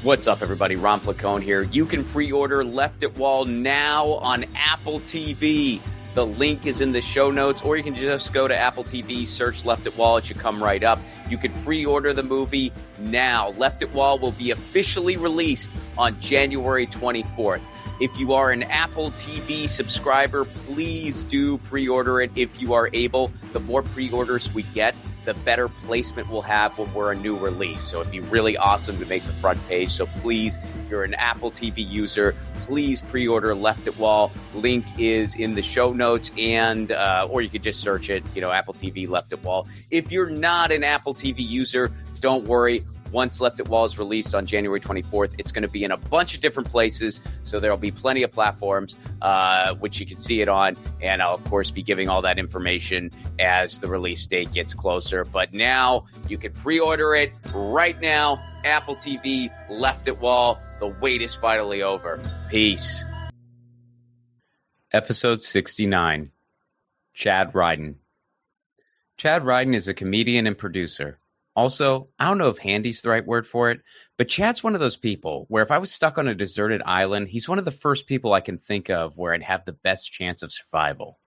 What's up, everybody? Ron Placone here. You can pre-order Left It Wall now on Apple TV. The link is in the show notes, or you can just go to Apple TV, search Left It Wall. It should come right up. You can pre-order the movie now. Left It Wall will be officially released on January 24th. If you are an Apple TV subscriber, please do pre-order it if you are able. The more pre-orders we get, the better placement we'll have when we're a new release. So it'd be really awesome to make the front page. So please, if you're an Apple TV user, please pre-order Left It Wall. Link is in the show notes, and or you could just search it, Apple TV Left It Wall. If you're not an Apple TV user, don't worry. Once Left It Wall is released on January 24th, it's going to be in a bunch of different places. So there'll be plenty of platforms which you can see it on. And I'll, of course, be giving all that information as the release date gets closer. But now you can pre-order it right now. Apple TV, Left It Wall. The wait is finally over. Peace. Episode 69. Chad Riden. Chad Riden is a comedian and producer. Also, I don't know if handy's the right word for it, but Chad's one of those people where if I was stuck on a deserted island, he's one of the first people I can think of where I'd have the best chance of survival.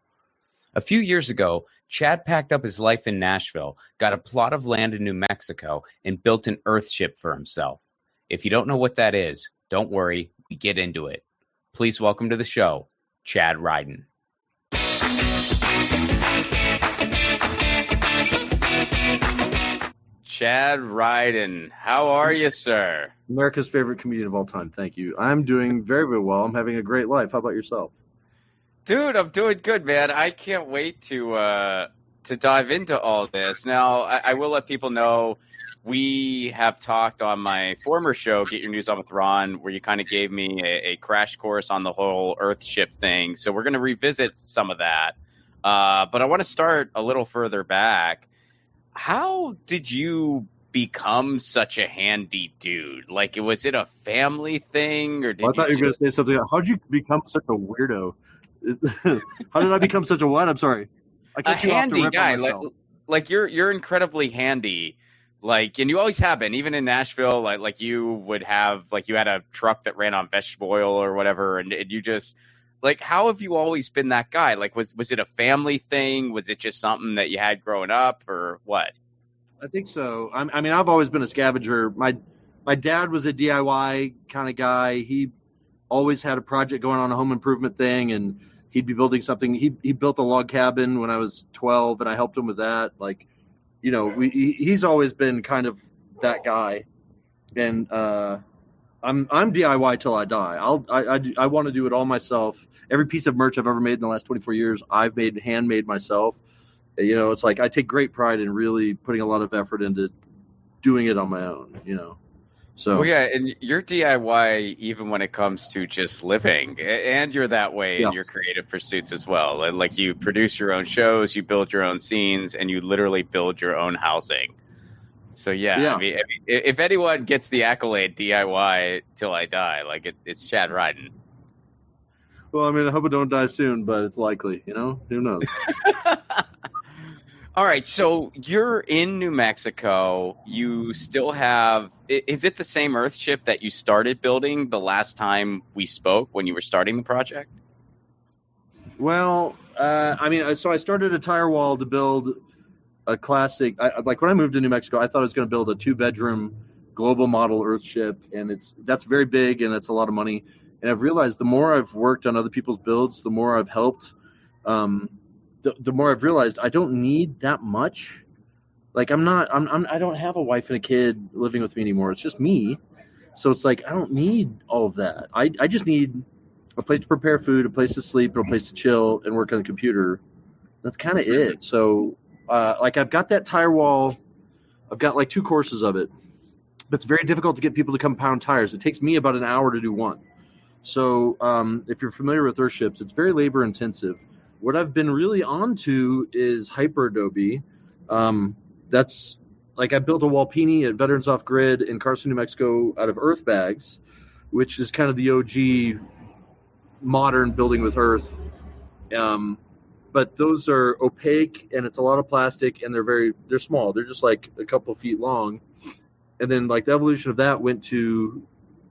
A few years ago, Chad packed up his life in Nashville, got a plot of land in New Mexico, and built an Earthship for himself. If you don't know what that is, don't worry, we get into it. Please welcome to the show, Chad Riden. Chad Riden, how are you, sir? America's favorite comedian of all time. Thank you. I'm doing very, very well. I'm having a great life. How about yourself? Dude, I'm doing good, man. I can't wait to dive into all this. Now, I will let people know we have talked on my former show, Get Your News On with Ron, where you kind of gave me a crash course on the whole Earthship thing. So we're going to revisit some of that. But I want to start a little further back. How did you become such a handy dude? Like, was it a family thing, or did I thought you were going to say something. How did you become such a weirdo? How did I become such a what? I'm sorry. A handy guy. Like you're incredibly handy. Like, and you always have been, even in Nashville. Like you would have, like, you had a truck that ran on vegetable oil or whatever, and you just. Like, how have you always been that guy? Like, was it a family thing? Was it just something that you had growing up, or what? I think so. I mean, I've always been a scavenger. My dad was a DIY kind of guy. He always had a project going on, a home improvement thing, and he'd be building something. He built a log cabin when I was 12, and I helped him with that. Like, he's always been kind of that guy. And I'm DIY till I die. I want to do it all myself. Every piece of merch I've ever made in the last 24 years, I've handmade myself. It's like I take great pride in really putting a lot of effort into doing it on my own, So, well, yeah, and you're DIY even when it comes to just living, and you're that way in your creative pursuits as well. Like, you produce your own shows, you build your own scenes, and you literally build your own housing. So, yeah. I mean, if anyone gets the accolade DIY till I die, like, it's Chad Riden. Well, I mean, I hope it don't die soon, but it's likely, Who knows? All right, so you're in New Mexico. You still have – is it the same Earthship that you started building the last time we spoke when you were starting the project? Well, so I started a tire wall to build a classic – like when I moved to New Mexico, I thought I was going to build a 2-bedroom global model Earthship, and that's very big and it's a lot of money. And I've realized the more I've worked on other people's builds, the more I've helped, the more I've realized I don't need that much. Like I don't have a wife and a kid living with me anymore. It's just me. So it's like, I don't need all of that. I just need a place to prepare food, a place to sleep, or a place to chill and work on the computer. That's kind of it. So I've got that tire wall. I've got like 2 courses of it, but it's very difficult to get people to come pound tires. It takes me about an hour to do one. So if you're familiar with Earthships, it's very labor intensive. What I've been really onto is Hyper Adobe. That's like I built a Walpini at Veterans Off Grid in Carson, New Mexico out of earth bags, which is kind of the OG modern building with earth. But those are opaque and it's a lot of plastic and they're small. They're just like a couple feet long. And then like the evolution of that went to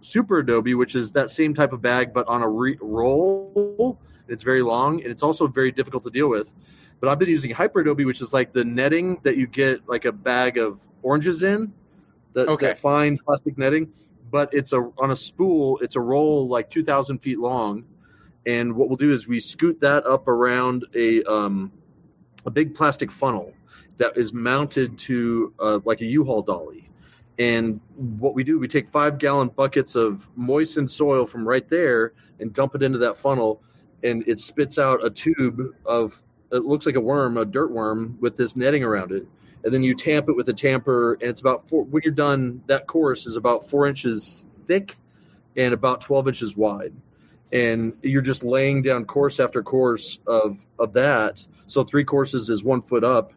super adobe, which is that same type of bag but on a roll. It's very long and it's also very difficult to deal with. But I've been using hyper adobe, which is like the netting that you get like a bag of oranges in, that fine plastic netting. But it's on a spool. It's a roll like 2,000 feet long, and what we'll do is we scoot that up around a big plastic funnel that is mounted to like a U-Haul dolly. And what we do, we take 5-gallon buckets of moistened soil from right there and dump it into that funnel, and it spits out a tube of, it looks like a worm, a dirt worm, with this netting around it. And then you tamp it with a tamper, and it's about when you're done, that course is about 4 inches thick and about 12 inches wide. And you're just laying down course after course of that. So 3 courses is 1 foot up,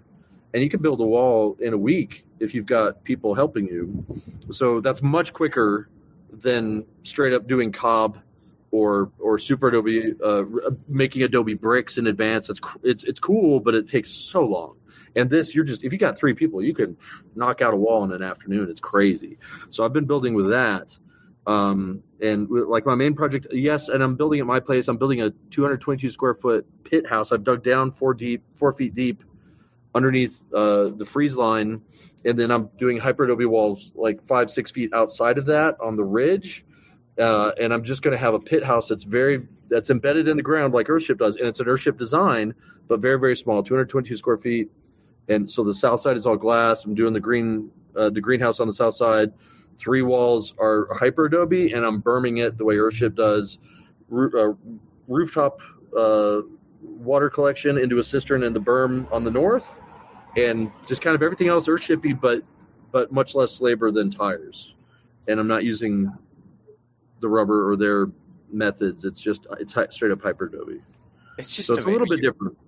and you can build a wall in a week if you've got people helping you. So that's much quicker than straight up doing cob or super adobe, making adobe bricks in advance. It's cool, but it takes so long. And this, if you got 3 people, you can knock out a wall in an afternoon. It's crazy. So I've been building with that. And like my main project, yes, and I'm building at my place. I'm building a 222 square foot pit house. I've dug down 4 feet deep underneath the freeze line, and then I'm doing hyper adobe walls like 5-6 feet outside of that on the ridge. And I'm just going to have a pit house that's embedded in the ground like Earthship does, and it's an Earthship design, but very, very small, 222 square feet. And so the south side is all glass. I'm doing the greenhouse on the south side. 3 walls are hyper adobe, and I'm berming it the way Earthship does. Rooftop water collection into a cistern in the berm on the north, and just kind of everything else Earthshippy, but much less labor than tires. And I'm not using the rubber or their methods. It's straight up hyper adobe. It's a little bit different.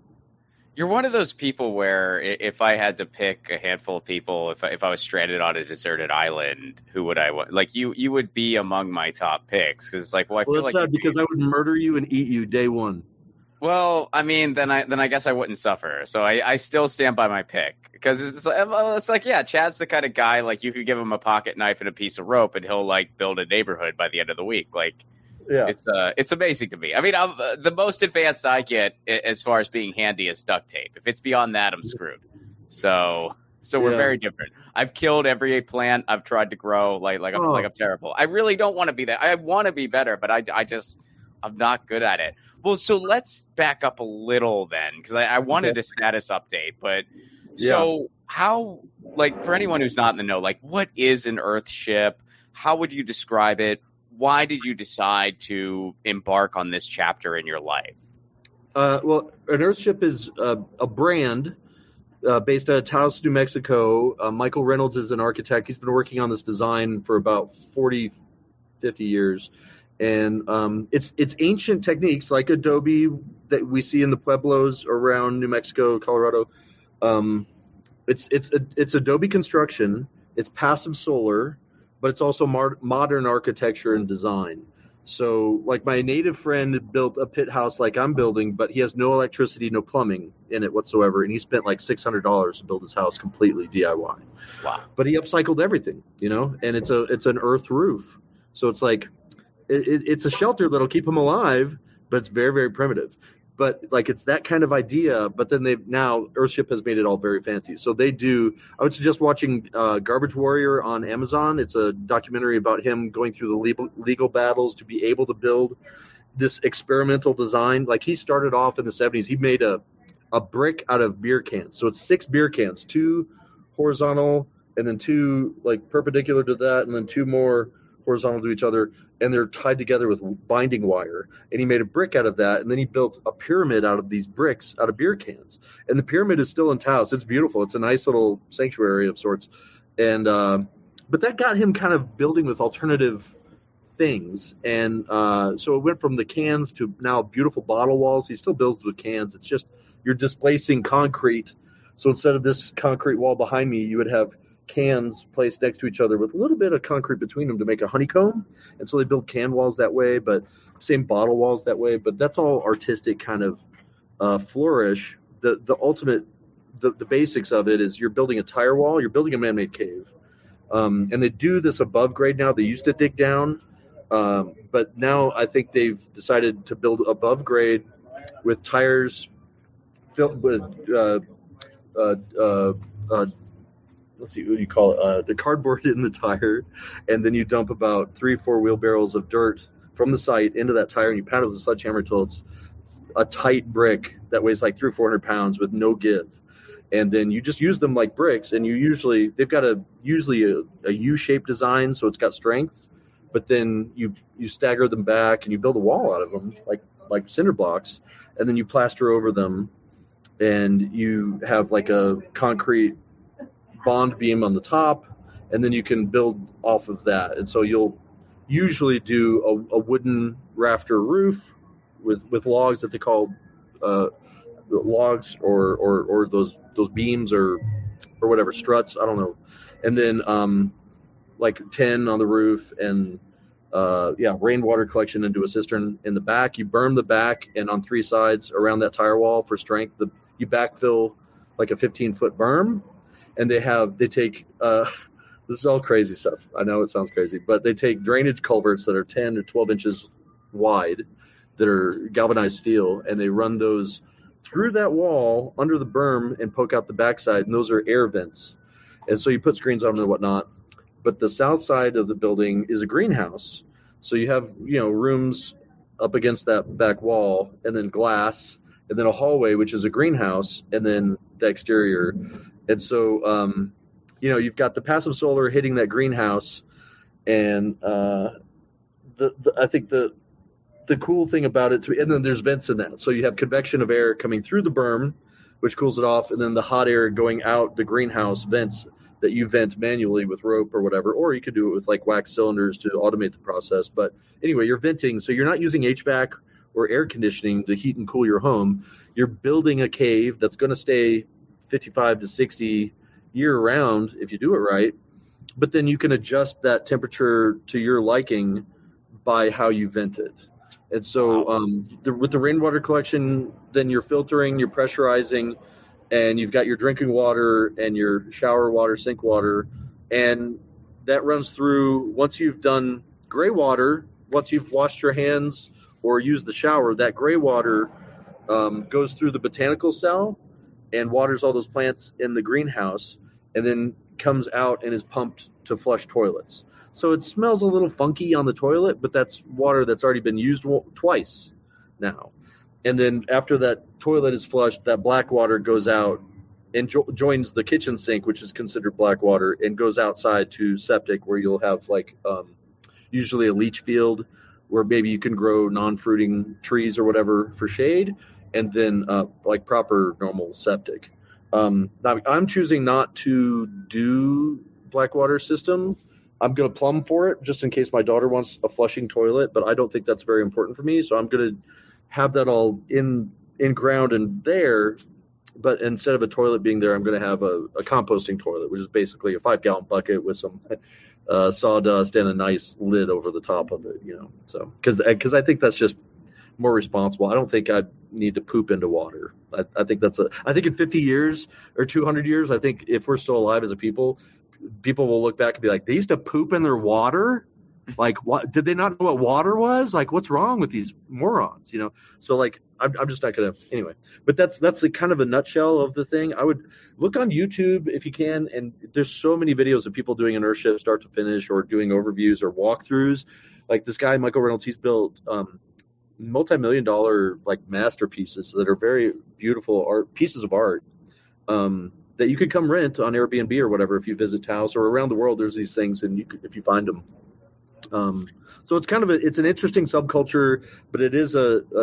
You're one of those people where if I had to pick a handful of people, if I was stranded on a deserted island, who would I want? Like you would be among my top picks. Cause like, I feel like because I would murder you and eat you day one. Well, I mean, then I guess I wouldn't suffer. So I still stand by my pick because it's like, yeah, Chad's the kind of guy, like you could give him a pocket knife and a piece of rope and he'll like build a neighborhood by the end of the week. Like, yeah, it's amazing to me. I mean, the most advanced I get as far as being handy is duct tape. If it's beyond that, I'm screwed. So we're very different. I've killed every plant I've tried to grow. Like I'm terrible. I really don't want to be that. I want to be better, but I'm not good at it. Well, so let's back up a little then, because I wanted a status update. But so how, like, for anyone who's not in the know, like, what is an Earthship? How would you describe it? Why did you decide to embark on this chapter in your life? Well, an Earthship is a brand based out of Taos, New Mexico. Michael Reynolds is an architect. He's been working on this design for about 40, 50 years. And it's ancient techniques like adobe that we see in the pueblos around New Mexico, Colorado. It's adobe construction. It's passive solar, but it's also modern architecture and design. So like my native friend built a pit house like I'm building, but he has no electricity, no plumbing in it whatsoever. And he spent like $600 to build his house completely DIY. Wow. But he upcycled everything, and it's an earth roof. So it's like, it's a shelter that'll keep him alive, but it's very, very primitive. But like it's that kind of idea. But then now Earthship has made it all very fancy. So I would suggest watching Garbage Warrior on Amazon. It's a documentary about him going through the legal battles to be able to build this experimental design. Like he started off in the 70s. He made a brick out of beer cans. So it's 6 beer cans, 2 horizontal and then 2 like perpendicular to that, and then 2 more horizontal to each other, and they're tied together with binding wire. And he made a brick out of that, and then he built a pyramid out of these bricks out of beer cans. And the pyramid is still in Taos. It's beautiful. It's a nice little sanctuary of sorts. And but that got him kind of building with alternative things. And so it went from the cans to now beautiful bottle walls. He still builds with cans. It's just you're displacing concrete. So instead of this concrete wall behind me, you would have cans placed next to each other with a little bit of concrete between them to make a honeycomb. And so they build can walls that way, but same bottle walls that way. But that's all artistic kind of flourish. The ultimate, the basics of it is you're building a tire wall, you're building a man-made cave. And they do this above grade now. They used to dig down, But now I think they've decided to build above grade with tires filled with let's see, what do you call it? The cardboard in the tire, and then you dump about 3-4 wheelbarrows of dirt from the site into that tire, and you pound it with a sledgehammer till it's a tight brick that weighs like 300 or 400 pounds with no give. And then you just use them like bricks, and they've got usually a U-shaped design, so it's got strength. But then you stagger them back, and you build a wall out of them, like cinder blocks, and then you plaster over them, and you have like a concrete bond beam on the top, and then you can build off of that. And so you'll usually do a wooden rafter roof with logs that they call logs or those beams or whatever, struts, I don't know. And then like 10 on the roof, and rainwater collection into a cistern in the back. You berm the back, and on 3 sides around that tire wall for strength, you backfill like a 15-foot berm. And they take this is all crazy stuff. I know it sounds crazy, but they take drainage culverts that are 10 to 12 inches wide that are galvanized steel, and they run those through that wall under the berm and poke out the backside, and those are air vents. And so you put screens on them and whatnot. But the south side of the building is a greenhouse. So you have, rooms up against that back wall, and then glass, and then a hallway, which is a greenhouse, and then the exterior. And so, you've got the passive solar hitting that greenhouse, and I think the cool thing about it, and then there's vents in that. So you have convection of air coming through the berm, which cools it off, and then the hot air going out the greenhouse vents that you vent manually with rope or whatever, or you could do it with like wax cylinders to automate the process. But anyway, you're venting, so you're not using HVAC or air conditioning to heat and cool your home. You're building a cave that's going to stay 55 to 60 year round if you do it right, but then you can adjust that temperature to your liking by how you vent it. And so with the rainwater collection, then you're filtering, you're pressurizing, and you've got your drinking water and your shower water, sink water, and that runs through. Once you've done gray water, once you've washed your hands or used the shower, that gray water goes through the botanical cell and waters all those plants in the greenhouse, and then comes out and is pumped to flush toilets. So it smells a little funky on the toilet, but that's water that's already been used twice now. And then after that toilet is flushed, that black water goes out and joins the kitchen sink, which is considered black water, and goes outside to septic, where you'll have like usually a leach field where maybe you can grow non-fruiting trees or whatever for shade, and then like proper normal septic. Now, I'm choosing not to do black water system. I'm going to plumb for it just in case my daughter wants a flushing toilet, but I don't think that's very important for me. So I'm going to have that all in ground and there, but instead of a toilet being there, I'm going to have a composting toilet, which is basically a 5-gallon bucket with some sawdust and a nice lid over the top of it, So because I think that's just more responsible. I don't think I need to poop into water. I think in 50 years or 200 years, I think if we're still alive as a people will look back and be like, they used to poop in their water. Like, what? Did they not know what water was? Like, what's wrong with these morons? So like, I'm just not gonna anyway. But that's the kind of a nutshell of the thing. I would look on YouTube if you can, and there's so many videos of people doing an Earthship start to finish, or doing overviews or walkthroughs. Like this guy Michael Reynolds, he's built multi-million-dollar like masterpieces that are very beautiful pieces of art. That you could come rent on Airbnb or whatever if you visit Taos, or around the world. There's these things, and if you find them. So it's it's an interesting subculture, but it is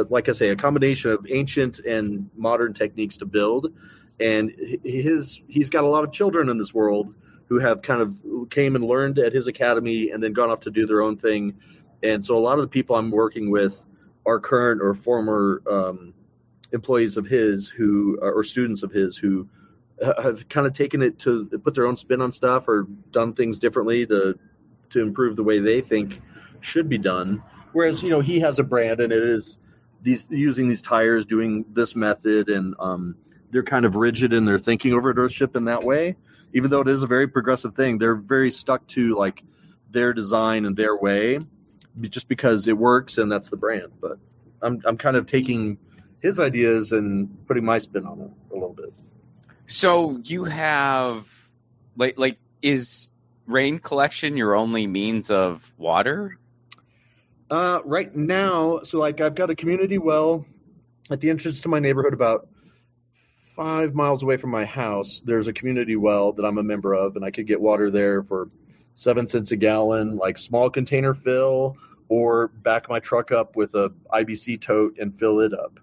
like I say, a combination of ancient and modern techniques to build. And he's got a lot of children in this world who have kind of came and learned at his academy and then gone off to do their own thing. And so a lot of the people I'm working with are current or former employees of his or students of his who have kind of taken it to put their own spin on stuff or done things differently to improve the way they think should be done. Whereas, he has a brand, and it is using these tires, doing this method, and they're kind of rigid in their thinking over at Earthship in that way. Even though it is a very progressive thing, they're very stuck to like their design and their way. just because it works and that's the brand. But I'm kind of taking his ideas and putting my spin on it a little bit. So you have like is rain collection your only means of water? Right now, so like I've got a community well at the entrance to my neighborhood about 5 miles away from my house. There's a community well that I'm a member of, and I could get water there for 7 cents a gallon, like small container fill, or back my truck up with a IBC tote and fill it up.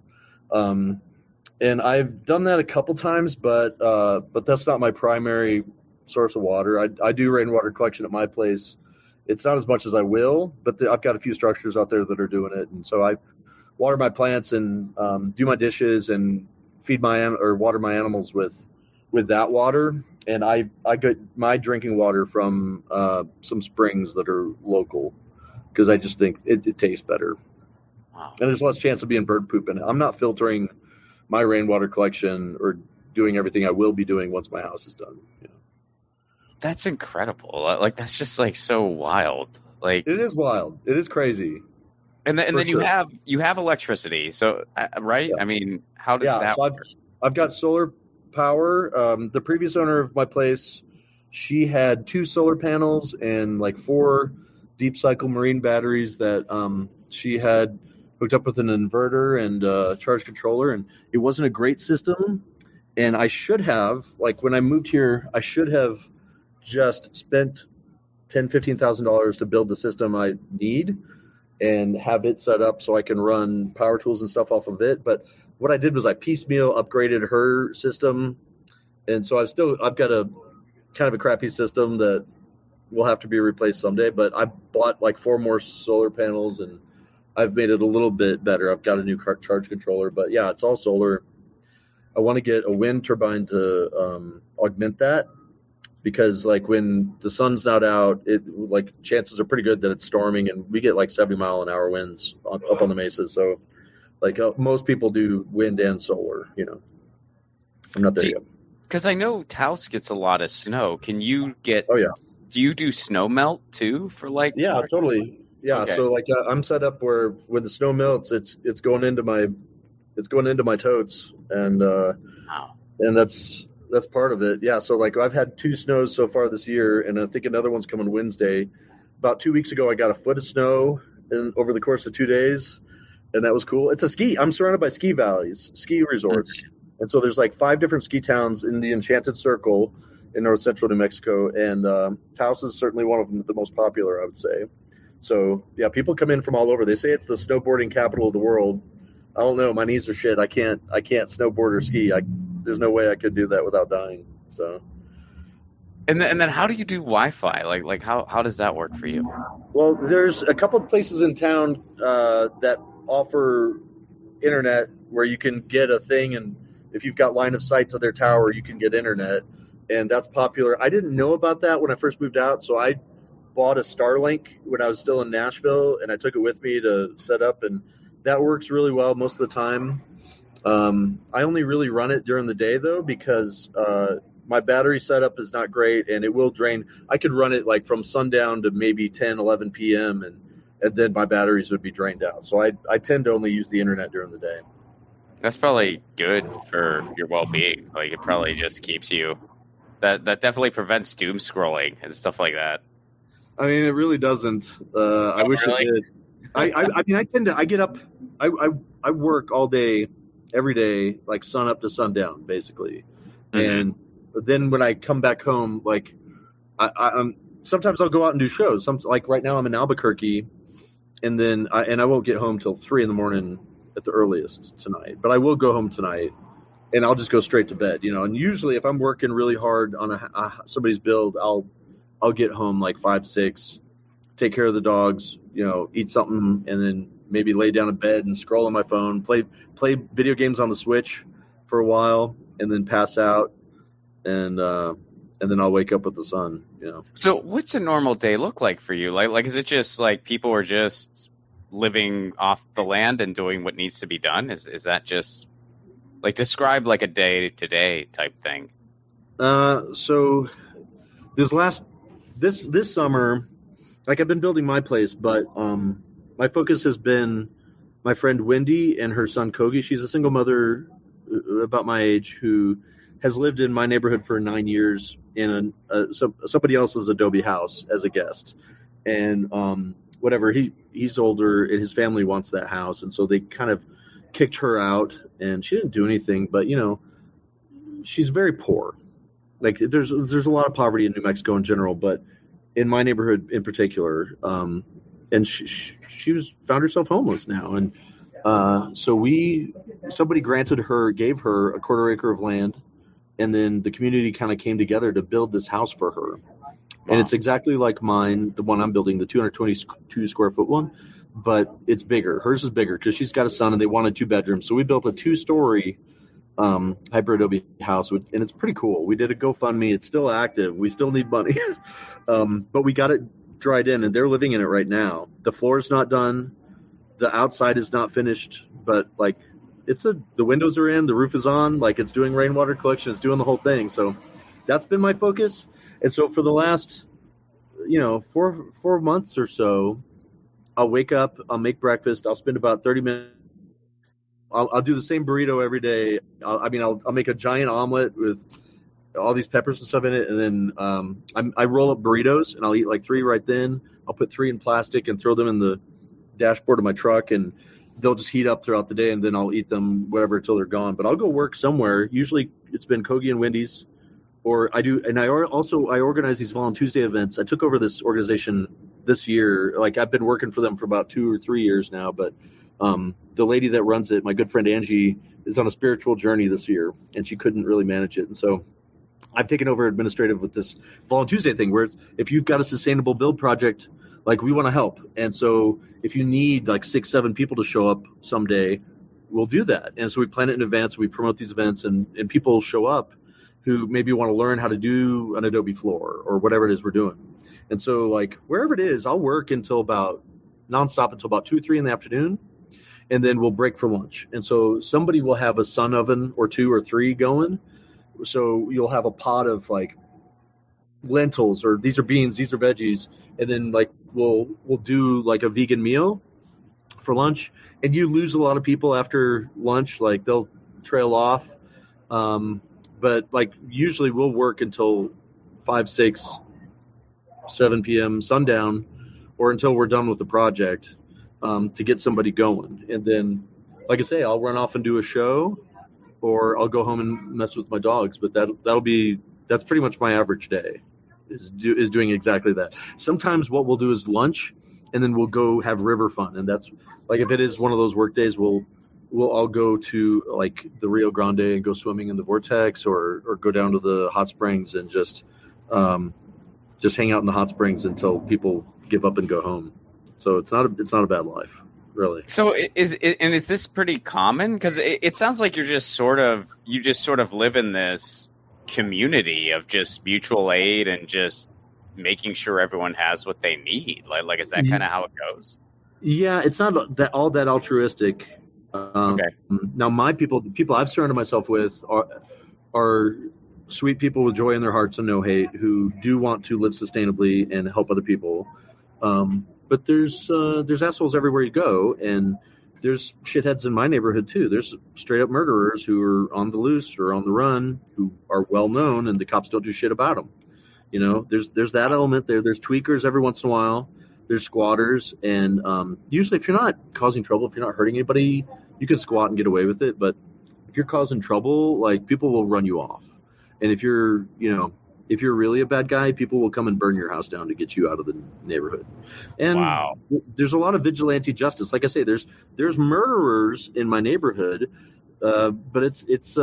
And I've done that a couple times, but that's not my primary source of water. I do rainwater collection at my place. It's not as much as I will, but I've got a few structures out there that are doing it. And so I water my plants and do my dishes and feed or water my animals with that water. And I get my drinking water from some springs that are local because I just think it tastes better. Wow. And there's less chance of being bird poop in it. I'm not filtering my rainwater collection or doing everything I will be doing once my house is done. You know? That's incredible. Like that's just like so wild. Like it is wild. It is crazy. And then sure. you have electricity. So right? Yeah. I mean, how does that so work? I've got solar power. The previous owner of my place, she had 2 solar panels and like 4 deep cycle marine batteries that she had hooked up with an inverter and a charge controller, and it wasn't a great system. And I should have, like when I moved here, I should have just spent $10,000-$15,000 to build the system I need and have it set up so I can run power tools and stuff off of it. But what I did was I piecemeal upgraded her system, and so I've got a kind of a crappy system that will have to be replaced someday. But I bought like 4 more solar panels and I've made it a little bit better. I've got a new charge controller, but yeah, it's all solar. I want to get a wind turbine to augment that because like when the sun's not out, it like chances are pretty good that it's storming, and we get like 70-mile-an-hour winds up on the mesas. So like most people do wind and solar, you know. I'm not there yet. Because I know Taos gets a lot of snow. Can you get? Oh yeah. Do you do snow melt too for like? Yeah, totally. Yeah, okay. So like I'm set up where when the snow melts, it's going into my totes, and wow. And that's part of it. Yeah, so like I've had 2 snows so far this year, and I think another one's coming Wednesday. About 2 weeks ago, I got a foot of snow over the course of 2 days, and that was cool. It's a ski. I'm surrounded by ski valleys, ski resorts, and so there's like 5 different ski towns in the Enchanted Circle in north central New Mexico, and Taos is certainly one of them, the most popular, I would say. So yeah, people come in from all over. They say it's the snowboarding capital of the world. I don't know. My knees are shit. I can't snowboard or ski. There's no way I could do that without dying. So. And then how do you do Wi-Fi? Like how does that work for you? Well, there's a couple of places in town that offer internet where you can get a thing, and if you've got line of sight to their tower, you can get internet, and that's popular. I didn't know about that when I first moved out, so I bought a Starlink when I was still in Nashville, and I took it with me to set up, and that works really well most of the time. I only really run it during the day though, because my battery setup is not great and it will drain. I could run it like from sundown to maybe 10, 11 p.m. and then my batteries would be drained out. So I tend to only use the internet during the day. That's probably good for your well-being. Like it probably just keeps you, that definitely prevents doom scrolling and stuff like that. I mean, it really doesn't. I wish it did. I get up, I work all day, every day, like sun up to sundown, basically. Mm-hmm. And then when I come back home, like I'm sometimes I'll go out and do shows. Like right now I'm in Albuquerque, and then I won't get home till 3 a.m. at the earliest tonight. But I will go home tonight, and I'll just go straight to bed, you know. And usually if I'm working really hard on somebody's build, I'll get home like 5, 6, take care of the dogs, you know, eat something, and then maybe lay down in bed and scroll on my phone, play video games on the Switch for a while, and then pass out, and then I'll wake up with the sun, you know. So what's a normal day look like for you? Like is it just like people are just living off the land and doing what needs to be done? Is that just like describe like a day to day type thing? So this summer, like I've been building my place, but my focus has been my friend Wendy and her son Kogi. She's a single mother about my age who has lived in my neighborhood for 9 years in somebody else's Adobe house as a guest. And whatever, he's older and his family wants that house. And so they kind of kicked her out, and she didn't do anything, but she's very poor. Like there's a lot of poverty in New Mexico in general, but in my neighborhood in particular, and she found herself homeless now. And so somebody gave her a 1/4 acre of land, and then the community kind of came together to build this house for her. Wow. And it's exactly like mine, the one I'm building, the 222 square foot one, but it's bigger. Hers is bigger because she's got a son and they wanted 2 bedrooms. So we built a 2-story hyper Adobe house, and it's pretty cool. We did a GoFundMe. It's still active. We still need money, but we got it dried in, and they're living in it right now. The floor is not done. The outside is not finished, but like the windows are in, the roof is on, like it's doing rainwater collection, it's doing the whole thing. So that's been my focus. And so for the last, 4 months or so, I'll wake up, I'll make breakfast, I'll spend about 30 minutes. I'll do the same burrito every day. I'll make a giant omelet with all these peppers and stuff in it. And then I roll up burritos, and I'll eat like 3 right then. I'll put 3 in plastic and throw them in the dashboard of my truck, and they'll just heat up throughout the day, and then I'll eat them whatever until they're gone. But I'll go work somewhere. Usually it's been Kogi and Wendy's, or I organize these Volunteer Tuesday events. I took over this organization this year. Like I've been working for them for about 2 or 3 years now, but the lady that runs it, my good friend Angie, is on a spiritual journey this year, and she couldn't really manage it. And so I've taken over administrative with this Volunteer Tuesday thing, where if you've got a sustainable build project, like we want to help. And so if you need like 6-7 people to show up someday, we'll do that. And so we plan it in advance. We promote these events, and people show up who maybe want to learn how to do an Adobe floor or whatever it is we're doing. And so like wherever it is, I'll work nonstop until about 2 or 3 in the afternoon. And then we'll break for lunch. And so somebody will have a sun oven or 2 or 3 going. So you'll have a pot of like lentils, or these are beans, these are veggies. And then like we'll do like a vegan meal for lunch. And you lose a lot of people after lunch, like they'll trail off. But like usually we'll work until 5, 6, 7 p.m. sundown, or until we're done with the project. To get somebody going. And then, like I say, I'll run off and do a show, or I'll go home and mess with my dogs. But that's pretty much my average day is doing exactly that. Sometimes what we'll do is lunch, and then we'll go have river fun. And that's like, if it is one of those work days, we'll all go to like the Rio Grande and go swimming in the vortex, or go down to the hot springs and just hang out in the hot springs until people give up and go home. So it's not a bad life, really. So is this pretty common? Because it sounds like you just sort of live in this community of just mutual aid and just making sure everyone has what they need. Like is that kind of how it goes? Yeah, it's not all that altruistic. Okay. Now the people I've surrounded myself with are sweet people with joy in their hearts and no hate, who do want to live sustainably and help other people. But there's assholes everywhere you go, and there's shitheads in my neighborhood too. There's straight up murderers who are on the loose or on the run, who are well known, and the cops don't do shit about them. There's that element there. There's tweakers every once in a while. There's squatters, and usually if you're not causing trouble, if you're not hurting anybody, you can squat and get away with it. But if you're causing trouble, like, people will run you off. And if you're really a bad guy, people will come and burn your house down to get you out of the neighborhood. And wow. There's a lot of vigilante justice. Like I say, there's murderers in my neighborhood, but it's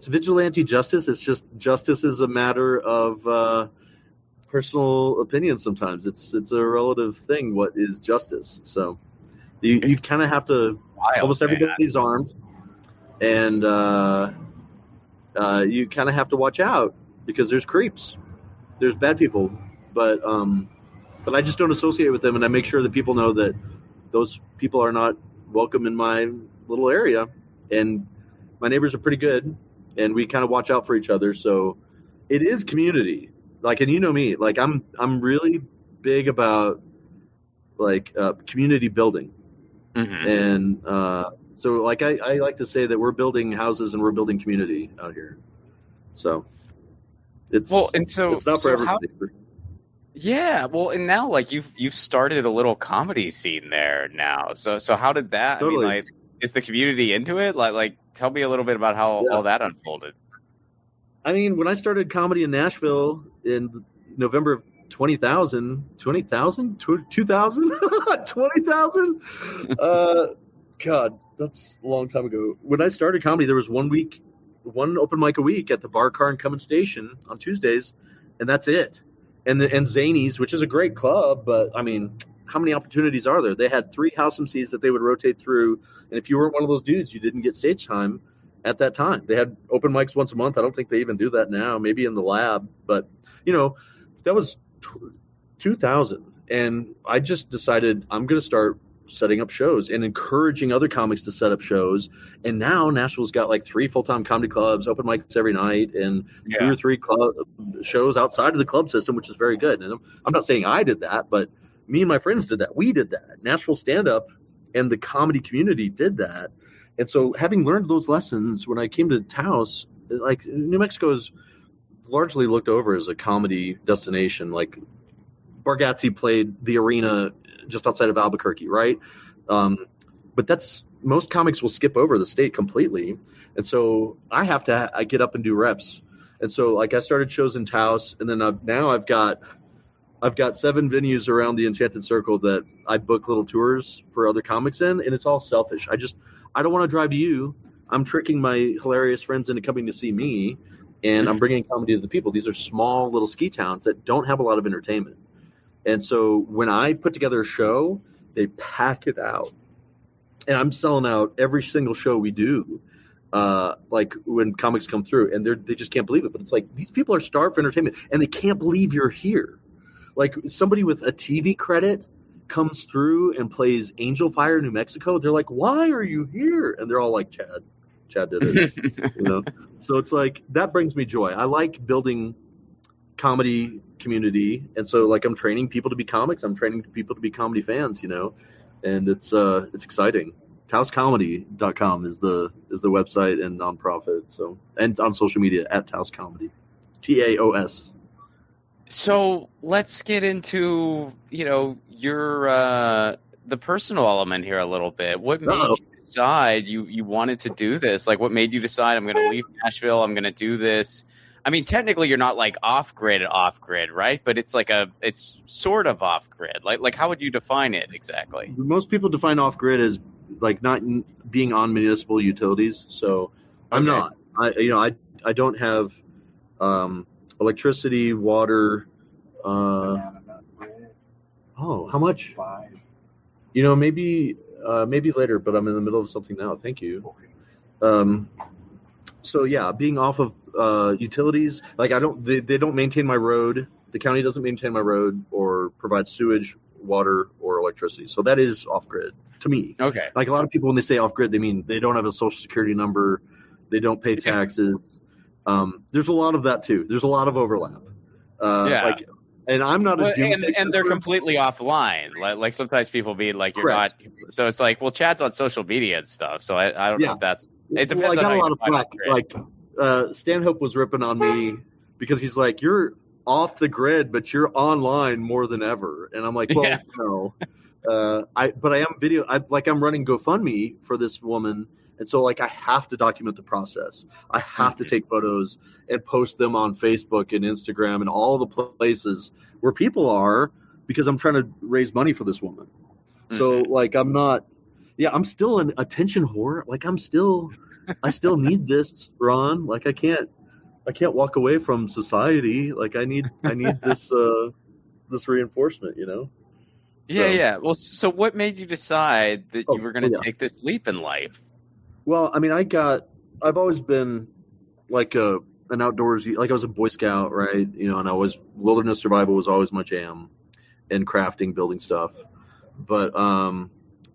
vigilante justice. It's just justice is a matter of personal opinion. Sometimes it's a relative thing. What is justice? So you kind of have to. Almost everybody's armed, and you kind of have to watch out. Because there's creeps, there's bad people, but I just don't associate with them, and I make sure that people know that those people are not welcome in my little area. And my neighbors are pretty good, and we kind of watch out for each other. So it is community. Like, and you know me, like I'm really big about like community building. Mm-hmm. And so like I like to say that we're building houses and we're building community out here. So it's not for everybody. Yeah, well, and now like you've started a little comedy scene there now. So how did that? Totally. I mean, like, is the community into it? Like tell me a little bit about how all that unfolded. I mean, when I started comedy in Nashville in November of 20,000, God, that's a long time ago. When I started comedy, there was one open mic a week at the Bar Car and Cummins Station on Tuesdays, and that's it. And Zanies, which is a great club, but I mean, how many opportunities are there? They had 3 house MCs that they would rotate through, and if you weren't one of those dudes, you didn't get stage time at that time. They had open mics once a month. I don't think they even do that now, maybe in the lab, but that was 2000, and I just decided I'm going to start setting up shows and encouraging other comics to set up shows. And now Nashville's got like 3 full-time comedy clubs, open mics every night, and 2 or 3 club shows outside of the club system, which is very good. And I'm not saying I did that, but me and my friends did that. We did that. Nashville stand-up and the comedy community did that. And so having learned those lessons when I came to Taos, like New Mexico is largely looked over as a comedy destination. Like Bargatze played the arena just outside of Albuquerque, right? But most comics will skip over the state completely. And so I get up and do reps. And so like I started shows in Taos, and then now I've got 7 venues around the Enchanted Circle that I book little tours for other comics in, and it's all selfish. I don't want to drive to you. I'm tricking my hilarious friends into coming to see me, and I'm bringing comedy to the people. These are small little ski towns that don't have a lot of entertainment. And so when I put together a show, they pack it out. And I'm selling out every single show we do, like when comics come through, and they just can't believe it. But it's like, these people are starved for entertainment, and they can't believe you're here. Like somebody with a TV credit comes through and plays Angel Fire, New Mexico. They're like, why are you here? And they're all like, Chad did it. So it's like, that brings me joy. I like building comedy community, and so like I'm training people to be comics, I'm training people to be comedy fans, and it's exciting. TaosComedy.com is the website and nonprofit, so, and on social media at Taos Comedy, TAOS. So let's get into your the personal element here a little bit. What made you decide you wanted to do this? Like, what made you decide I'm going to leave Nashville, I'm going to do this? I mean, technically, you're not like off grid, right? But it's like it's sort of off grid. Like, how would you define it exactly? Most people define off grid as like not being on municipal utilities. So I'm not. I don't have electricity, water. How much? 5. Maybe later. But I'm in the middle of something now. Thank you. So yeah, being off of utilities, like they don't maintain my road. The county doesn't maintain my road or provide sewage, water, or electricity. So that is off grid to me. Okay. Like a lot of people, when they say off grid, they mean they don't have a social security number, they don't pay taxes. There's a lot of that too. There's a lot of overlap. And I'm not and they're completely offline. Like sometimes people mean like you're not. So it's like, well, Chad's on social media and stuff. So I don't know if that's. It depends. Well, I got on a lot of flack. Like Stanhope was ripping on me because he's like, you're off the grid, but you're online more than ever. And I'm like, well, no. But I am video. I'm running GoFundMe for this woman. And so, like, I have to document the process. I have to take photos and post them on Facebook and Instagram and all the places where people are, because I'm trying to raise money for this woman. So, like, I'm still an attention whore. Like, I still need this, Ron. Like, I can't walk away from society. Like, I need this reinforcement, So. Yeah. Well, so what made you decide that you were going to take this leap in life? Well, I mean, I've always been like an outdoorsy, like I was a Boy Scout, right? And wilderness survival was always my jam, and crafting, building stuff. But, there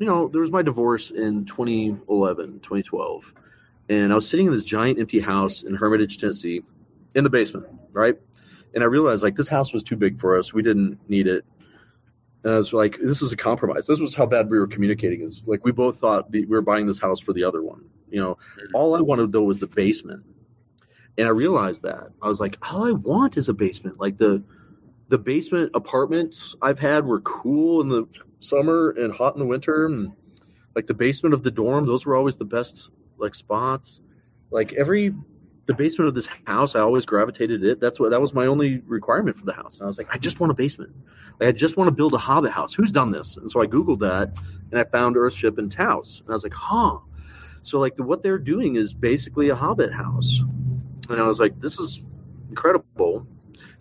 was my divorce in 2012, and I was sitting in this giant empty house in Hermitage, Tennessee, in the basement, right? And I realized like this house was too big for us. We didn't need it. And I was like, this was a compromise. This was how bad we were communicating. Is like we both thought we were buying this house for the other one. All I wanted though was the basement. And I realized that. I was like, all I want is a basement. Like the basement apartments I've had were cool in the summer and hot in the winter. And like the basement of the dorm, those were always the best like spots. Like the basement of this house, I always gravitated it. That was my only requirement for the house. And I was like, I just want a basement. Like, I just want to build a Hobbit house. Who's done this? And so I Googled that and I found Earthship in Taos. And I was like, So like what they're doing is basically a Hobbit house. And I was like, this is incredible.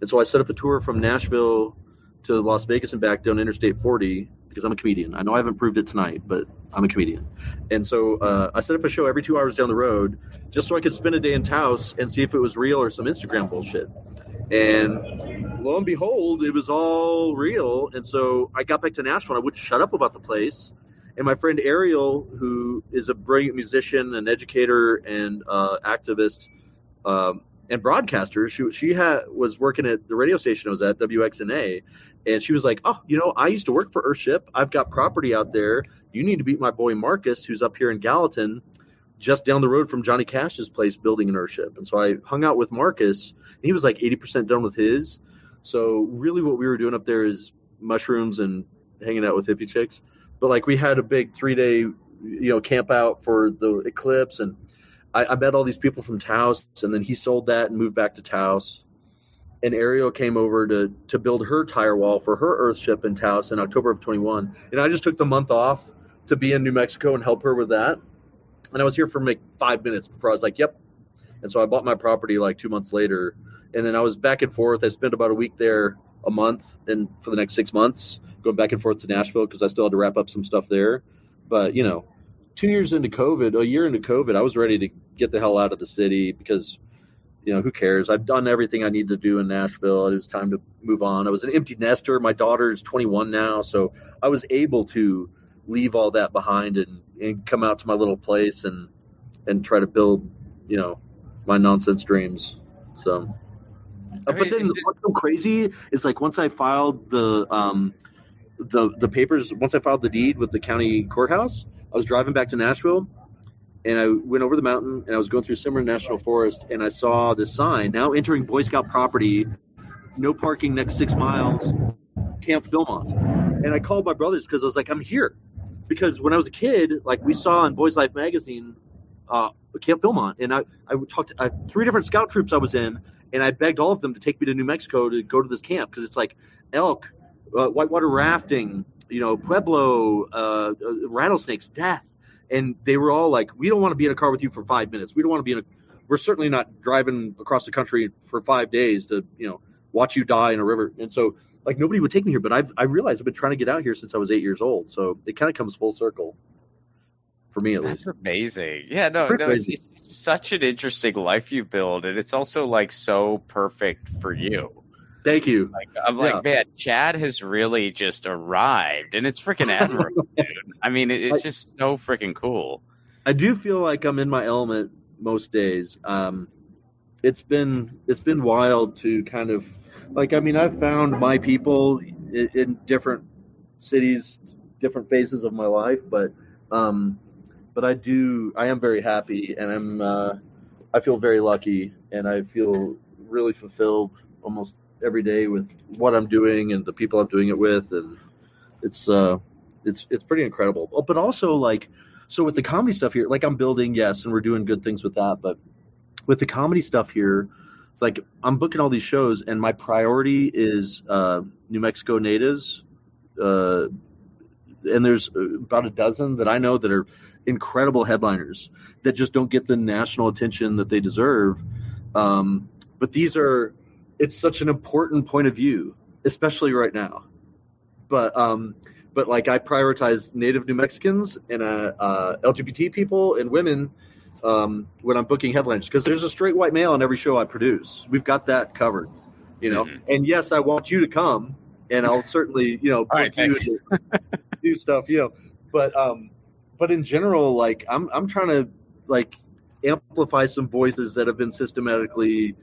And so I set up a tour from Nashville to Las Vegas and back down Interstate 40 because I'm a comedian. I know I haven't proved it tonight, but I'm a comedian. And so I set up a show every 2 hours down the road just so I could spend a day in Taos and see if it was real or some Instagram bullshit. And lo and behold, it was all real. And so I got back to Nashville and I wouldn't shut up about the place. And my friend Ariel, who is a brilliant musician and educator and activist and broadcaster, she was working at the radio station I was at, WXNA. And she was like, I used to work for Earthship. I've got property out there. You need to meet my boy Marcus, who's up here in Gallatin, just down the road from Johnny Cash's place, building an Earthship. And so I hung out with Marcus, and he was like 80% done with his. So really what we were doing up there is mushrooms and hanging out with hippie chicks. But like we had a big 3-day, camp out for the eclipse. And I met all these people from Taos, and then he sold that and moved back to Taos. And Ariel came over to build her tire wall for her Earthship in Taos in October of 21. And I just took the month off to be in New Mexico and help her with that. And I was here for like 5 minutes before I was like, yep. And so I bought my property like 2 months later. And then I was back and forth. I spent about a week there a month and for the next 6 months going back and forth to Nashville because I still had to wrap up some stuff there. But, 2 years into COVID, a year into COVID, I was ready to get the hell out of the city because – who cares? I've done everything I need to do in Nashville. It was time to move on. I was an empty nester. My daughter's 21 now. So I was able to leave all that behind and come out to my little place and try to build, my nonsense dreams. So, but then what's so crazy is like once I filed the papers, once I filed the deed with the county courthouse, I was driving back to Nashville. And I went over the mountain, and I was going through Cimarron National Forest, and I saw this sign, now entering Boy Scout property, no parking next 6 miles, Camp Philmont. And I called my brothers because I was like, I'm here. Because when I was a kid, like we saw in Boys Life magazine, Camp Philmont. And I talked to 3 different scout troops I was in, and I begged all of them to take me to New Mexico to go to this camp because it's like elk, whitewater rafting, Pueblo, rattlesnakes, death. And they were all like, we don't want to be in a car with you for 5 minutes. We don't want to be we're certainly not driving across the country for 5 days to, watch you die in a river. And so like nobody would take me here, but I realized I've been trying to get out here since I was 8 years old. So it kind of comes full circle for me at least. That's amazing. Yeah, no, it's such an interesting life you build. And it's also like so perfect for you. Thank you. Like, man, Chad has really just arrived, and it's freaking admirable, dude. I mean, it's just so freaking cool. I do feel like I'm in my element most days. It's been wild to kind of like. I mean, I've found my people in different cities, different phases of my life, but I am very happy, and I feel very lucky, and I feel really fulfilled almost every day with what I'm doing and the people I'm doing it with, and it's pretty incredible. But also like, so with the comedy stuff here, like I'm building, yes, and we're doing good things with that, but with the comedy stuff here, it's like I'm booking all these shows, and my priority is New Mexico natives, and there's about a dozen that I know that are incredible headliners that just don't get the national attention that they deserve. But it's such an important point of view, especially right now. But like I prioritize Native New Mexicans and LGBT people and women when I'm booking headliners because there's a straight white male on every show I produce. We've got that covered, Mm-hmm. And yes, I want you to come, and I'll certainly book you to do stuff, But in general, like I'm trying to like amplify some voices that have been systematically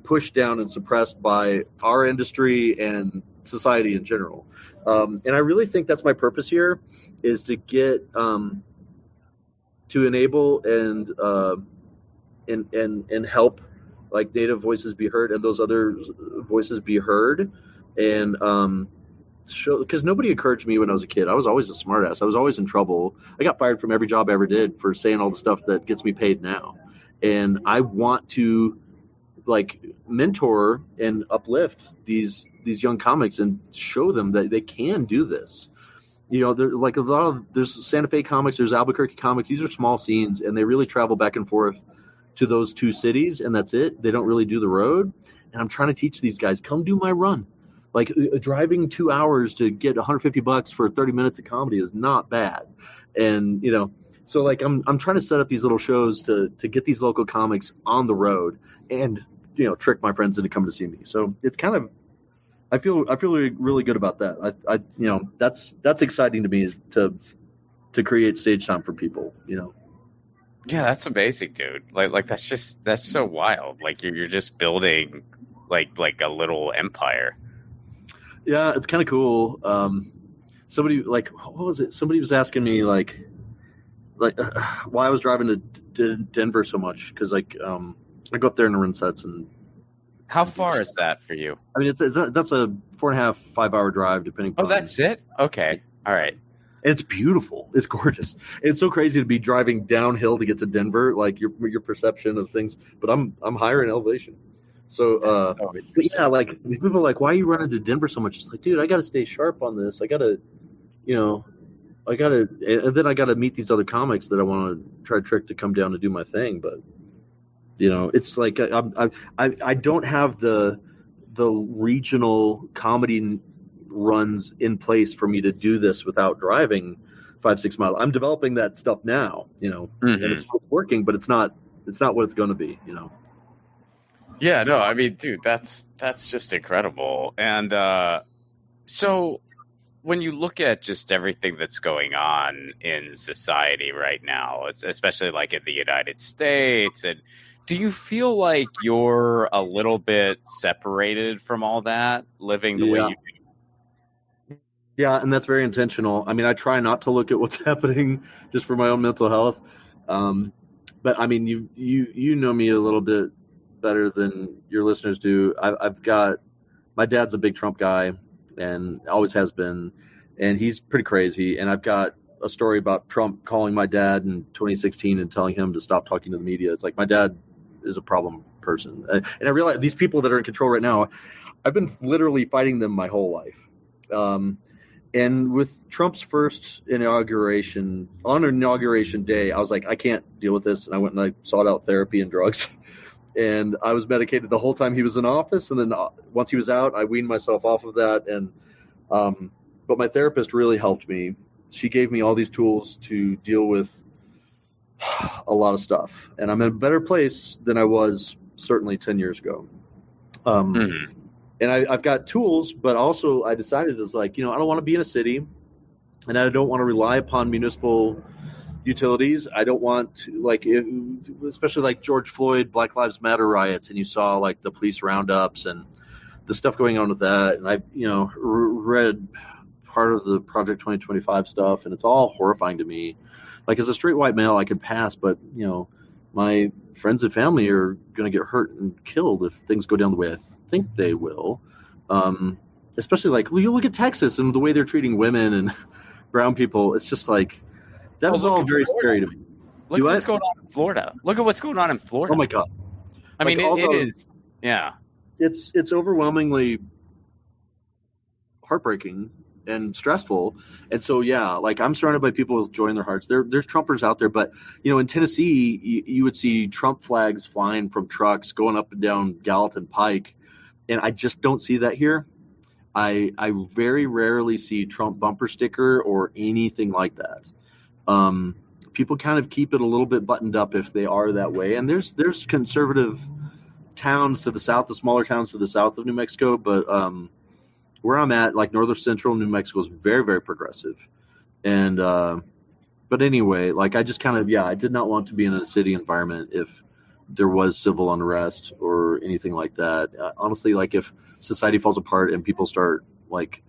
pushed down and suppressed by our industry and society in general. And I really think that's my purpose here, is to get to enable and help like Native voices be heard and those other voices be heard, and show, because nobody encouraged me when I was a kid. I was always a smartass. I was always in trouble. I got fired from every job I ever did for saying all the stuff that gets me paid now. And I want to like mentor and uplift these young comics and show them that they can do this. You know, there's like there's Santa Fe comics, there's Albuquerque comics. These are small scenes, and they really travel back and forth to those two cities, and that's it. They don't really do the road. And I'm trying to teach these guys, come do my run. Like driving 2 hours to get $150 for 30 minutes of comedy is not bad. And, you know, so like I'm trying to set up these little shows to get these local comics on the road and, you know, trick my friends into coming to see me. So it's kind of, I feel really good about that. I you know, that's exciting to me, is to create stage time for people, you know. Yeah, that's amazing, dude. Like that's so wild. Like you're just building like a little empire. Yeah, it's kind of cool. Somebody, like, what was it? Somebody was asking me like why I was driving to Denver so much, because like I go up there and run sets. And how far is that for you? I mean, that's a 4.5, 5 hour drive depending. Oh, that's it. Okay, all right. It's beautiful. It's gorgeous. It's so crazy to be driving downhill to get to Denver, like your perception of things. But I'm higher in elevation. So, yeah, like people are like, why are you running to Denver so much? It's like, dude, I got to stay sharp on this. I got to, you know, and then I got to meet these other comics that I want to try to trick to come down to do my thing. But, you know, it's like I don't have the regional comedy runs in place for me to do this without driving 5-6 miles. I'm developing that stuff now, you know, and it's working, but it's not what it's going to be, you know. Yeah, no, I mean, dude, that's just incredible. And so when you look at just everything that's going on in society right now, especially like in the United States, and do you feel like you're a little bit separated from all that, living the way you do? Yeah, and that's very intentional. I mean, I try not to look at what's happening just for my own mental health. But I mean, you know me a little bit better than your listeners do. I've got, my dad's a big Trump guy and always has been, and he's pretty crazy. And I've got a story about Trump calling my dad in 2016 and telling him to stop talking to the media. It's like, my dad is a problem person. And I realize these people that are in control right now, I've been literally fighting them my whole life. And with Trump's first inauguration, on inauguration day, I was like, I can't deal with this. And I went and I sought out therapy and drugs. And I was medicated the whole time he was in office. And then once he was out, I weaned myself off of that. And but my therapist really helped me. She gave me all these tools to deal with a lot of stuff. And I'm in a better place than I was certainly 10 years ago. And I've got tools, but also I decided, it's like, you know, I don't want to be in a city, and I don't want to rely upon municipal utilities. I don't want to, like, especially like George Floyd, Black Lives Matter riots, and you saw like the police roundups and the stuff going on with that. And I, you know, read part of the Project 2025 stuff, and it's all horrifying to me. Like, as a straight white male, I could pass, but, you know, my friends and family are going to get hurt and killed if things go down the way I think they will. Especially like, well, you look at Texas and the way they're treating women and brown people. It's just like, that was all very scary to me. Look at what's going on in Florida. Look at what's going on in Florida. Oh my God. I mean, it is. Yeah. It's overwhelmingly heartbreaking and stressful. And so, yeah, like, I'm surrounded by people with joy in their hearts. There's Trumpers out there, but, you know, in Tennessee, you would see Trump flags flying from trucks going up and down Gallatin Pike. And I just don't see that here. I very rarely see Trump bumper sticker or anything like that. People kind of keep it a little bit buttoned up if they are that way. And there's conservative towns to the south, the smaller towns to the south of New Mexico. But where I'm at, like northern central New Mexico, is very, very progressive. And but anyway, like, I just kind of, I did not want to be in a city environment if there was civil unrest or anything like that. Honestly, like, if society falls apart and people start like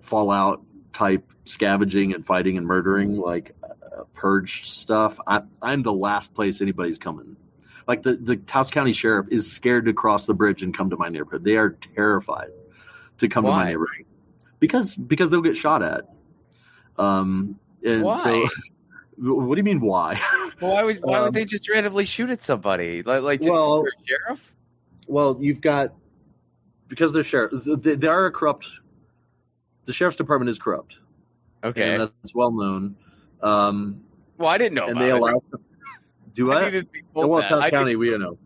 Fallout type scavenging and fighting and murdering, like purged stuff, I'm the last place anybody's coming. Like the Taos County Sheriff is scared to cross the bridge and come to my neighborhood. They are terrified to come to my neighborhood because they'll get shot at. And why? So, what do you mean why? Well, why would they just randomly shoot at somebody? Like just because they're a sheriff? Well, you've got, because they're sheriff. They are a corrupt. The sheriff's department is corrupt. Okay, and that's well known. Well, I didn't know. And about they it. allow. Do I? Well, Taos County, we know.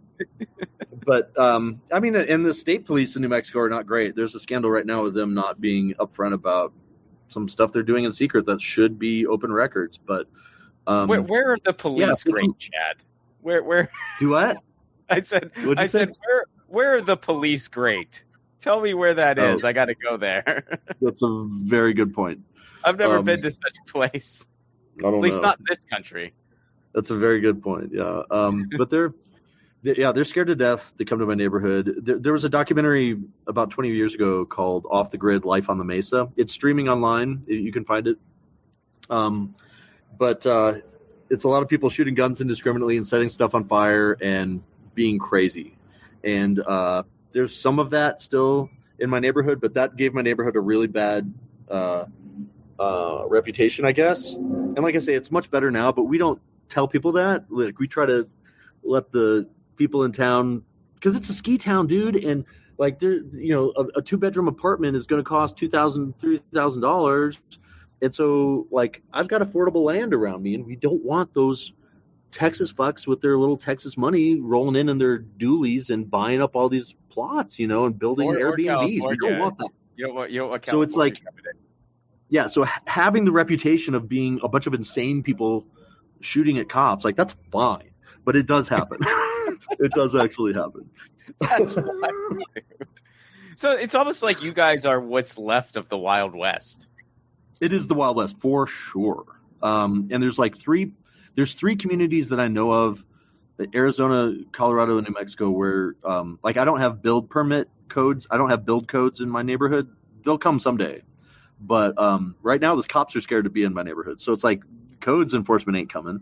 But I mean, and the state police in New Mexico are not great. There's a scandal right now with them not being upfront about some stuff they're doing in secret that should be open records. But where are the police great, Chad? Where? Do what? I said where are the police great? Tell me where that is. I got to go there. That's a very good point. I've never been to such a place. At least not in this country. That's a very good point. Yeah. But they're scared to death to come to my neighborhood. There was a documentary about 20 years ago called Off the Grid: Life on the Mesa. It's streaming online. You can find it. But it's a lot of people shooting guns indiscriminately and setting stuff on fire and being crazy. And there's some of that still in my neighborhood, but that gave my neighborhood a really bad reputation, I guess. And like I say, it's much better now, but we don't tell people that. Like, we try to let the people in town, because it's a ski town, dude, and like there, a 2-bedroom apartment is going to cost $2,000, $3,000, and so like I've got affordable land around me, and we don't want those Texas fucks with their little Texas money rolling in their dualies and buying up all these plots, and building Airbnbs. We don't want that. You don't want California. So it's like, yeah. So having the reputation of being a bunch of insane people shooting at cops, like, that's fine, but it does happen. It does actually happen. That's wild, dude. So it's almost like you guys are what's left of the Wild West. It is the Wild West for sure. And there's three communities that I know of, Arizona, Colorado, and New Mexico, where like I don't have build permit codes. I don't have build codes in my neighborhood. They'll come someday. But right now the cops are scared to be in my neighborhood. So it's like codes enforcement ain't coming,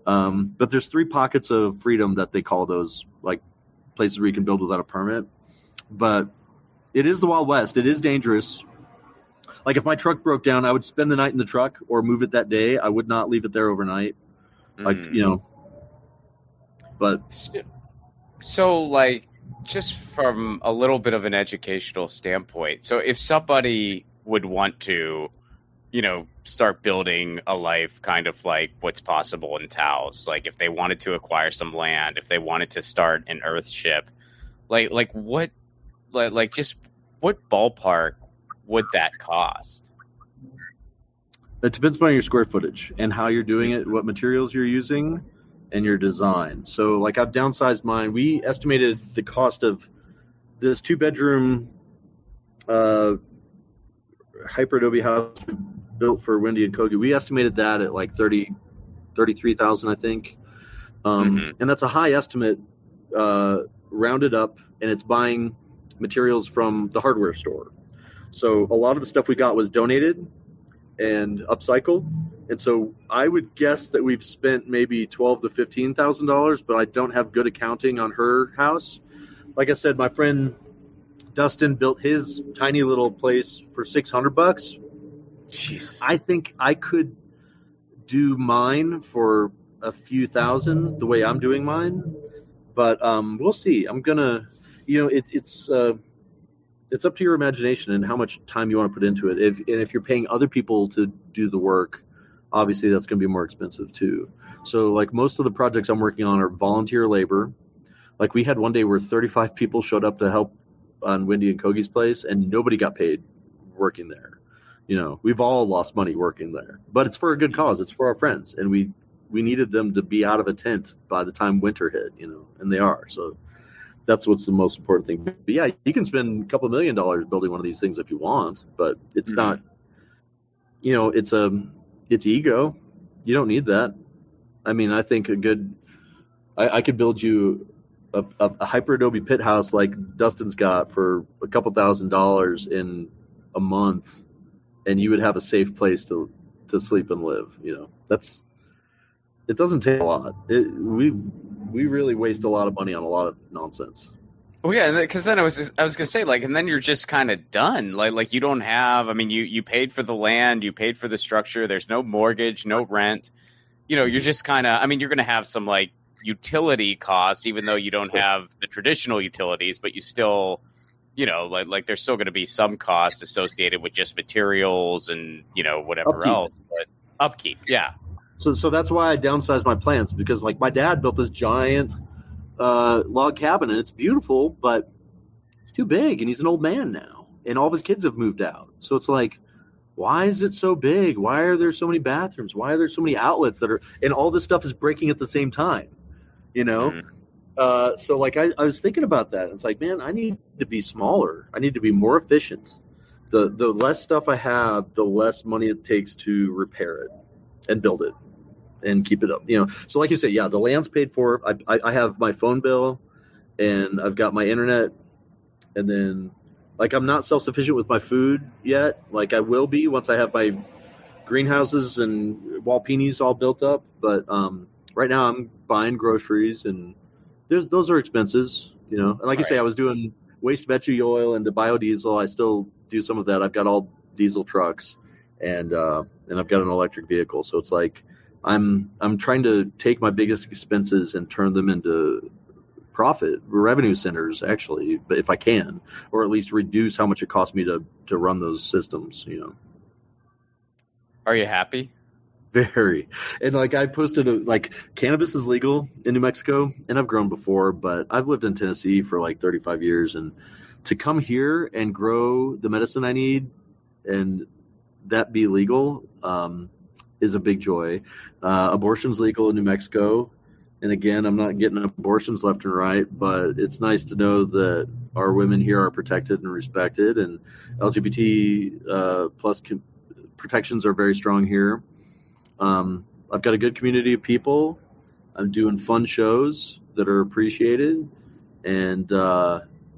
But there's 3 pockets of freedom that they call those, like, places where you can build without a permit. But it is the Wild West. It is dangerous. Like, if my truck broke down, I would spend the night in the truck or move it that day. I would not leave it there overnight. Like, but. So, like, just from a little bit of an educational standpoint, so if somebody would want to, start building a life kind of like what's possible in Taos, like if they wanted to acquire some land, if they wanted to start an Earthship, like what ballpark would that cost? It depends on your square footage and how you're doing it, what materials you're using, and your design. So, like, I've downsized mine. We estimated the cost of this 2-bedroom hyper adobe house built for Wendy and Kogi. We estimated that at like $33,000, I think. And that's a high estimate, rounded up, and it's buying materials from the hardware store. So a lot of the stuff we got was donated and upcycled. And so I would guess that we've spent maybe $12,000 to $15,000, but I don't have good accounting on her house. Like I said, my friend Dustin built his tiny little place for $600. Jesus. I think I could do mine for a few thousand the way I'm doing mine, but we'll see. I'm gonna, it's up to your imagination and how much time you want to put into it. If you're paying other people to do the work, obviously that's going to be more expensive too. So, like, most of the projects I'm working on are volunteer labor. Like, we had one day where 35 people showed up to help on Wendy and Kogi's place, and nobody got paid working there. We've all lost money working there, but it's for a good cause. It's for our friends, and we needed them to be out of a tent by the time winter hit, and they are. So that's what's the most important thing. But yeah, you can spend a couple $1 million building one of these things if you want, but it's not, it's ego. You don't need that. I mean, I think I could build you a hyper Adobe pit house like Dustin's got for a couple $1,000s in a month, and you would have a safe place to sleep and live. It doesn't take a lot. We really waste a lot of money on a lot of nonsense. Well, yeah, because then I was gonna say, like, and then you're just kind of done. Like you don't have. I mean, you paid for the land, you paid for the structure. There's no mortgage, no rent. You're just kind of. I mean, you're gonna have some like utility costs, even though you don't have the traditional utilities, but you still, like there's still going to be some cost associated with just materials and whatever upkeep. Else. But upkeep, yeah. So that's why I downsized my plans, because like my dad built this giant log cabin, and it's beautiful, but it's too big, and he's an old man now, and all of his kids have moved out. So it's like, why is it so big? Why are there so many bathrooms? Why are there so many outlets and all this stuff is breaking at the same time? So like I was thinking about that. It's like, man, I need to be smaller. I need to be more efficient. The less stuff I have, the less money it takes to repair it and build it and keep it up. So like you say, yeah, the land's paid for. I have my phone bill, and I've got my internet, and then like I'm not self-sufficient with my food yet. Like I will be once I have my greenhouses and Walpinis all built up. But right now I'm buying groceries, and those are expenses, And like you say, I was doing waste veggie oil and the biodiesel. I still do some of that. I've got all diesel trucks, and I've got an electric vehicle. So it's like I'm trying to take my biggest expenses and turn them into profit revenue centers, actually, but if I can, or at least reduce how much it costs me to run those systems. Are you happy? Very. And like I posted, like cannabis is legal in New Mexico, and I've grown before, but I've lived in Tennessee for like 35 years, and to come here and grow the medicine I need and that be legal is a big joy. Abortion's legal in New Mexico. And again, I'm not getting abortions left and right, but it's nice to know that our women here are protected and respected, and LGBT plus protections are very strong here. I've got a good community of people. I'm doing fun shows that are appreciated. And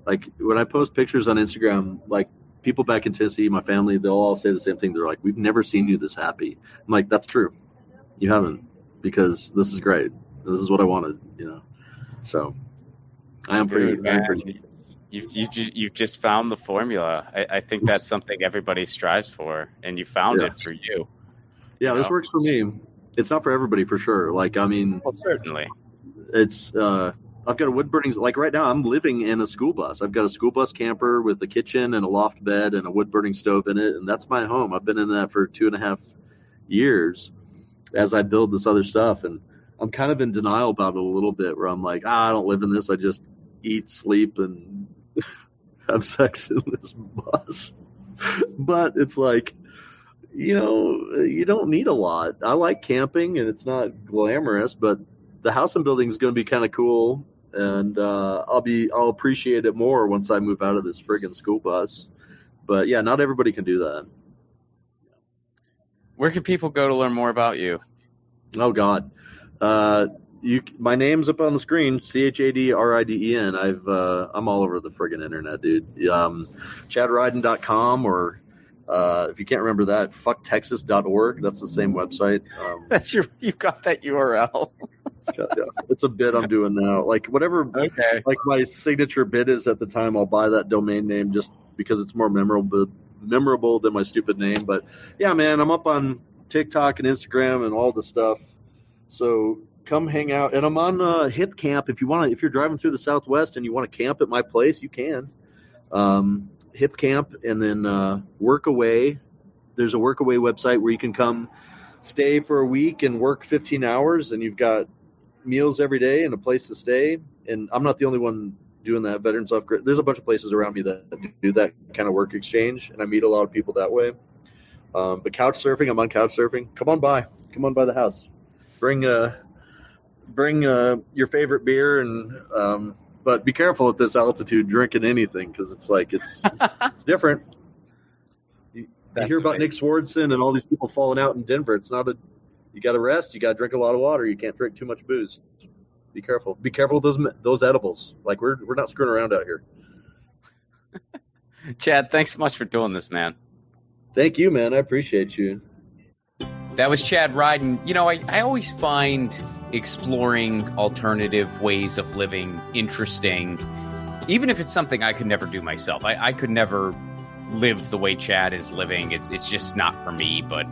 like when I post pictures on Instagram, like people back in Tennessee, my family, they'll all say the same thing. They're like, we've never seen you this happy. I'm like, that's true. You haven't, because this is great. This is what I wanted, So I am pretty. You've just found the formula. I think that's something everybody strives for, and you found it for you. Yeah, this works for me. It's not for everybody, for sure. Like, I mean, well, certainly. It's I've got a wood burning. Like right now, I'm living in a school bus. I've got a school bus camper with a kitchen and a loft bed and a wood burning stove in it, and that's my home. I've been in that for 2.5 years as I build this other stuff, and I'm kind of in denial about it a little bit, where I'm like, I don't live in this. I just eat, sleep, and have sex in this bus. But it's like, you don't need a lot. I like camping, and it's not glamorous, but the house I'm building is going to be kind of cool, and I'll appreciate it more once I move out of this friggin' school bus. But yeah, not everybody can do that. Where can people go to learn more about you? Oh God. My name's up on the screen, ChadRiden. I'm all over the friggin' internet, dude. ChadRiden.com, or if you can't remember that, fucktexas.org. That's the same website. You got that URL. It's a bit I'm doing now. Like whatever, okay. Like my signature bid is at the time, I'll buy that domain name just because it's more memorable than my stupid name. But yeah, man, I'm up on TikTok and Instagram and all the stuff. So come hang out, and I'm on Hip Camp. If you're driving through the Southwest and you want to camp at my place, you can. Hip Camp, and then Workaway. There's a Workaway website where you can come stay for a week and work 15 hours, and you've got meals every day and a place to stay. And I'm not the only one doing that. Veterans Off Grid. There's a bunch of places around me that do that kind of work exchange, and I meet a lot of people that way. But couch surfing, I'm on couch surfing. Come on by the house. Bring your favorite beer, and but be careful at this altitude drinking anything, because it's like it's different. You hear about Nick Swardson and all these people falling out in Denver. It's not you got to rest. You got to drink a lot of water. You can't drink too much booze. Be careful. Be careful with those edibles. Like we're not screwing around out here. Chad, thanks so much for doing this, man. Thank you, man. I appreciate you. That was Chad Riden. You know, I always find exploring alternative ways of living interesting, even if it's something I could never do myself. I could never live the way Chad is living. It's just not for me, but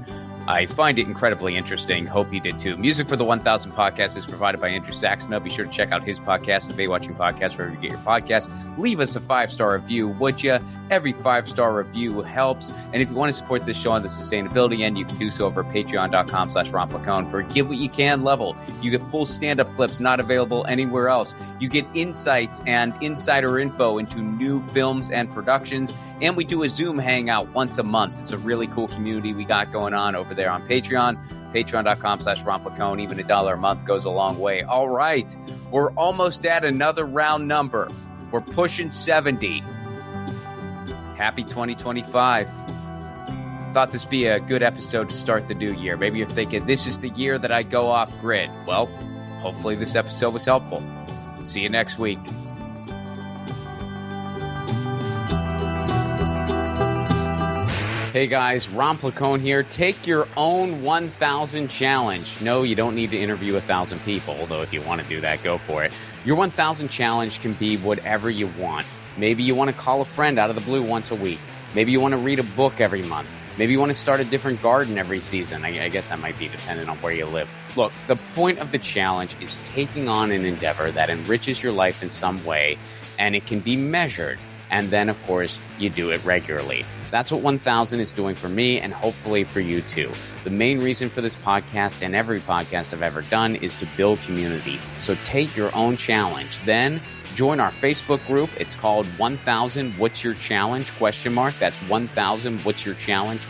I find it incredibly interesting. Hope you did too. Music for the 1000 podcast is provided by Andrew Saxonov. Be sure to check out his podcast, the Baywatching Podcast, wherever you get your podcast. Leave us a 5-star review, would you? Every 5-star review helps. And if you want to support this show on the sustainability end, you can do so over at patreon.com/Ron Placone. For a give what you can level, you get full stand-up clips not available anywhere else. You get insights and insider info into new films and productions. And we do a Zoom hangout once a month. It's a really cool community we got going on over there on Patreon. Patreon.com/Ron Placone. Even $1 a month goes a long way. All right. We're almost at another round number. We're pushing 70. Happy 2025. Thought this be a good episode to start the new year. Maybe you're thinking, this is the year that I go off grid. Well, hopefully this episode was helpful. See you next week. Hey guys, Ron Placone here. Take your own 1,000 challenge. No, you don't need to interview 1,000 people, although if you want to do that, go for it. Your 1,000 challenge can be whatever you want. Maybe you want to call a friend out of the blue once a week. Maybe you want to read a book every month. Maybe you want to start a different garden every season. I guess that might be dependent on where you live. Look, the point of the challenge is taking on an endeavor that enriches your life in some way, and it can be measured. And then, of course, you do it regularly. That's what 1,000 is doing for me, and hopefully for you too. The main reason for this podcast and every podcast I've ever done is to build community. So take your own challenge. Then join our Facebook group. It's called 1,000 What's Your Challenge? ? That's 1,000 What's Your Challenge ?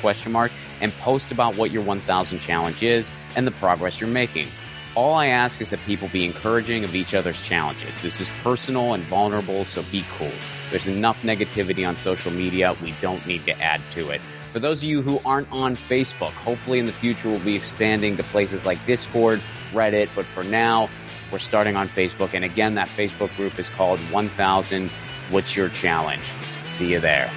And post about what your 1,000 challenge is and the progress you're making. All I ask is that people be encouraging of each other's challenges. This is personal and vulnerable, so be cool. There's enough negativity on social media. We don't need to add to it. For those of you who aren't on Facebook, hopefully in the future we'll be expanding to places like Discord, Reddit, but for now, we're starting on Facebook. And again, that Facebook group is called 1,000 What's Your Challenge? See you there.